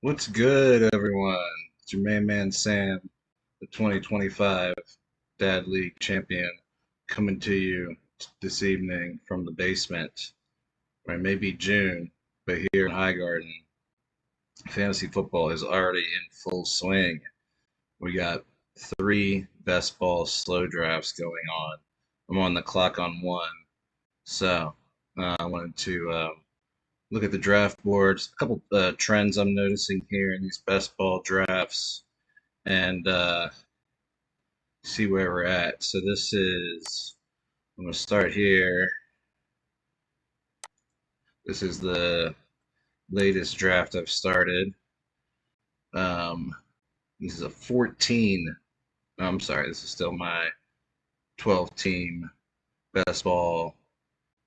What's good, everyone? It's your main man Sam, the 2025 Dad League champion, coming to you this evening from the basement, or it may be June, but here in High Garden, fantasy football is already in full swing. We got three best ball slow drafts going on. I'm on the clock on one, so I wanted to look at the draft boards. A couple trends I'm noticing here in these best ball drafts and see where we're at. So I'm going to start here. This is the latest draft I've started. Um, this is a 14. I'm sorry, this is still my 12 team best ball,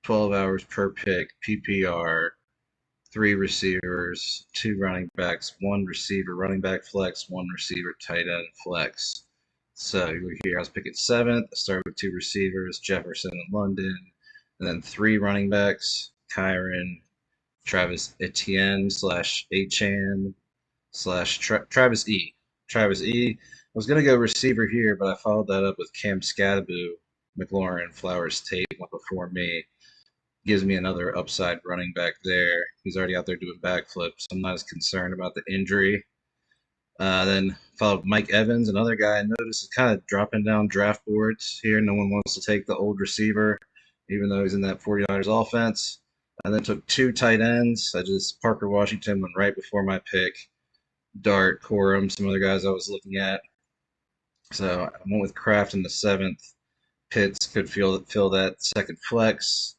12 hours per pick, PPR, three receivers, two running backs, one receiver, running back flex, one receiver, tight end flex. So here I was picking seventh. I started with two receivers, Jefferson and London, and then three running backs, Kyron, Travis Etienne slash Achan slash Travis E. Travis E. I was going to go receiver here, but I followed that up with Cam Scadaboo, McLaurin, Flowers, Tate went before me. Gives me another upside running back there. He's already out there doing backflips. I'm not as concerned about the injury. Then followed Mike Evans, another guy I noticed is kind of dropping down draft boards here. No one wants to take the old receiver, even though he's in that 49ers offense. And then took two tight ends. Parker Washington went right before my pick. Dart, Corum, some other guys I was looking at. So I went with Kraft in the seventh. Pitts could fill that second flex,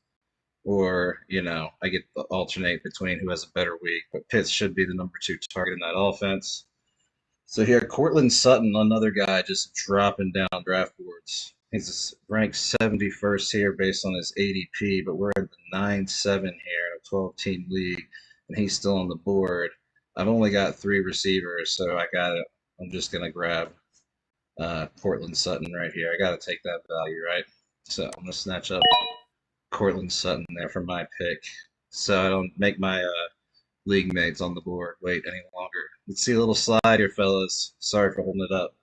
or I get to alternate between who has a better week. But Pitts should be the number two target in that offense. So here, Cortland Sutton, another guy just dropping down draft boards. He's ranked 71st here based on his ADP, but we're at the 9-7 here in a 12-team league, and he's still on the board. I've only got three receivers, so I'm just gonna grab Cortland Sutton right here. I got to take that value, right? So I'm gonna snatch up Cortland Sutton there for my pick, so I don't make my league mates on the board wait any longer. Let's see a little slide here, fellas. Sorry for holding it up.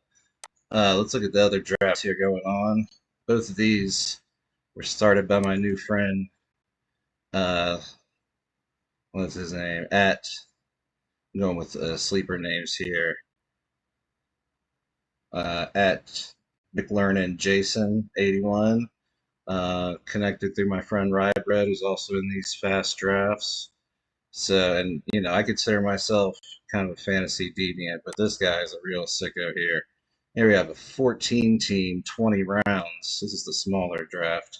Let's look at the other drafts here going on. Both of these were started by my new friend. Uh, what's his name? I'm going with sleeper names here. At McLernan Jason 81. Connected through my friend Rybread, who's also in these fast drafts. So, and I consider myself kind of a fantasy deviant, but this guy is a real sicko here. Here we have a 14 team, 20 rounds. This is the smaller draft.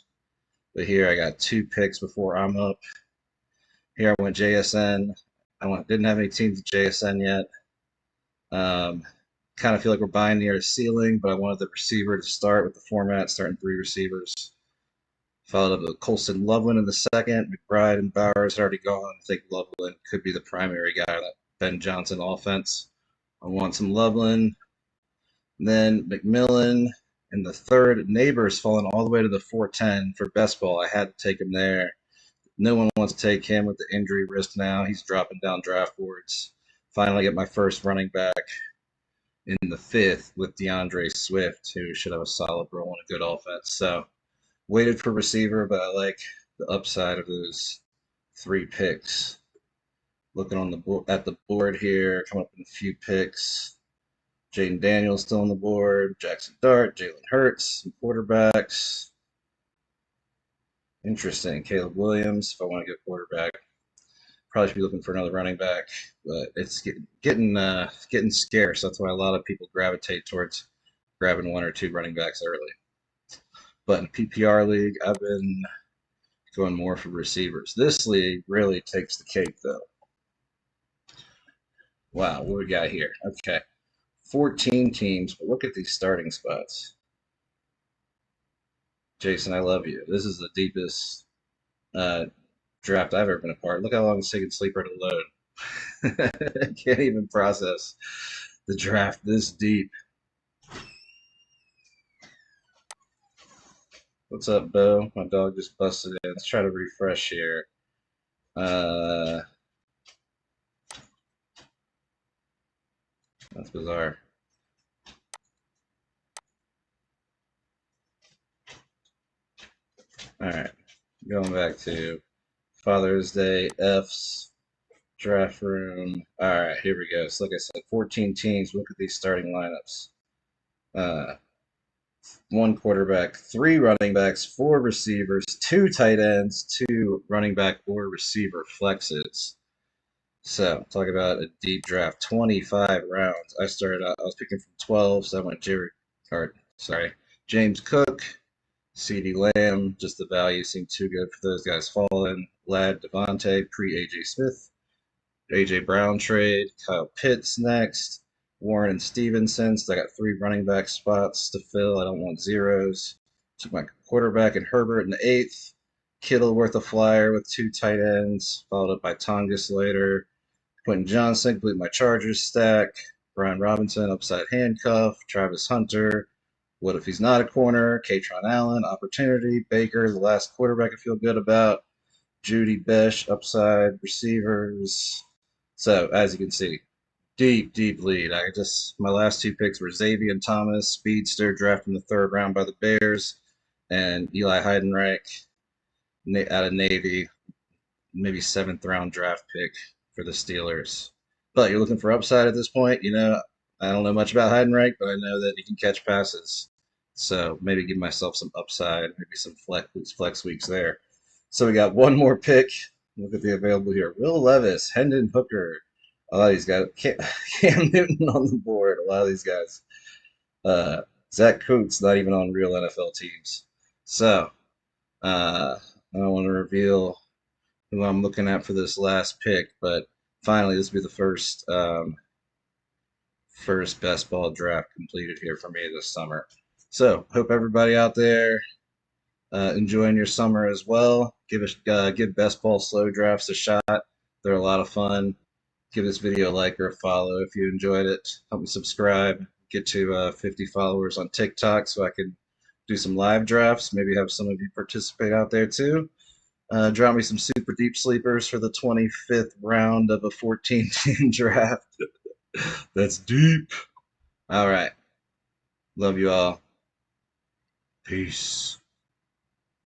But here I got two picks before I'm up. Here I went JSN. Didn't have any teams with JSN yet. Kind of feel like we're buying near a ceiling, but I wanted the receiver to start with the format, starting three receivers. Followed up with Colston Loveland in the second. McBride and Bowers had already gone. I think Loveland could be the primary guy in that Ben Johnson offense. I want some Loveland. And then McMillan in the third. Neighbors falling all the way to the 410 for best ball. I had to take him there. No one wants to take him with the injury risk now. He's dropping down draft boards. Finally get my first running back in the fifth with DeAndre Swift, who should have a solid role in a good offense. So waited for receiver, but I like the upside of those three picks. Looking at the board here, coming up in a few picks. Jaden Daniels still on the board. Jackson Dart, Jalen Hurts, some quarterbacks. Interesting. Caleb Williams, if I want to get quarterback. Probably should be looking for another running back, but it's getting scarce. That's why a lot of people gravitate towards grabbing one or two running backs early. But in PPR league, I've been going more for receivers. This league really takes the cake, though. Wow, what we got here? Okay, 14 teams, but look at these starting spots. Jason, I love you. This is the deepest draft I've ever been a part. Look how long it's taken Sleeper to load. I can't even process the draft this deep. What's up, Bo? My dog just busted in. Let's try to refresh here. Uh, That's bizarre. All right, going back to Father's Day F's draft room. All right, here we go. So, like I said, 14 teams. Look at these starting lineups. Uh, one quarterback, three running backs, four receivers, two tight ends, two running back or receiver flexes. So, talk about a deep draft, 25 rounds. I was picking from 12, so I went James Cook, CeeDee Lamb. Just the value seemed too good for those guys falling. Ladd Devontae, pre AJ Smith. AJ Brown trade. Kyle Pitts next. Warren and Stevenson. So I got three running back spots to fill. I don't want zeros. Took my quarterback and Herbert in the eighth. Kittle worth a flyer with two tight ends, followed up by Tongus later. Quentin Johnson complete my Chargers stack. Brian Robinson, upside handcuff. Travis Hunter. What if he's not a corner? Katron Allen, opportunity. Baker, the last quarterback I feel good about. Judy Besh, upside receivers. So as you can see, deep lead. My last two picks were Xavier Thomas, speedster, drafted in the third round by the Bears, and Eli Heidenreich out of Navy, maybe seventh round draft pick for the Steelers. But you're looking for upside at this point. I don't know much about Heidenreich, but I know that he can catch passes. So maybe give myself some upside, maybe some flex weeks there. So we got one more pick. Look at the available here. Will Levis, Hendon Hooker. A lot of these guys. Cam Newton on the board. A lot of these guys. Zach Coots not even on real NFL teams. So I don't want to reveal who I'm looking at for this last pick, but finally this will be the first best ball draft completed here for me this summer. So hope everybody out there enjoying your summer as well. Give best ball slow drafts a shot. They're a lot of fun. Give this video a like or a follow if you enjoyed it. Help me subscribe. Get to 50 followers on TikTok so I can do some live drafts. Maybe have some of you participate out there too. Drop me some super deep sleepers for the 25th round of a 14-team draft. That's deep. All right. Love you all. Peace.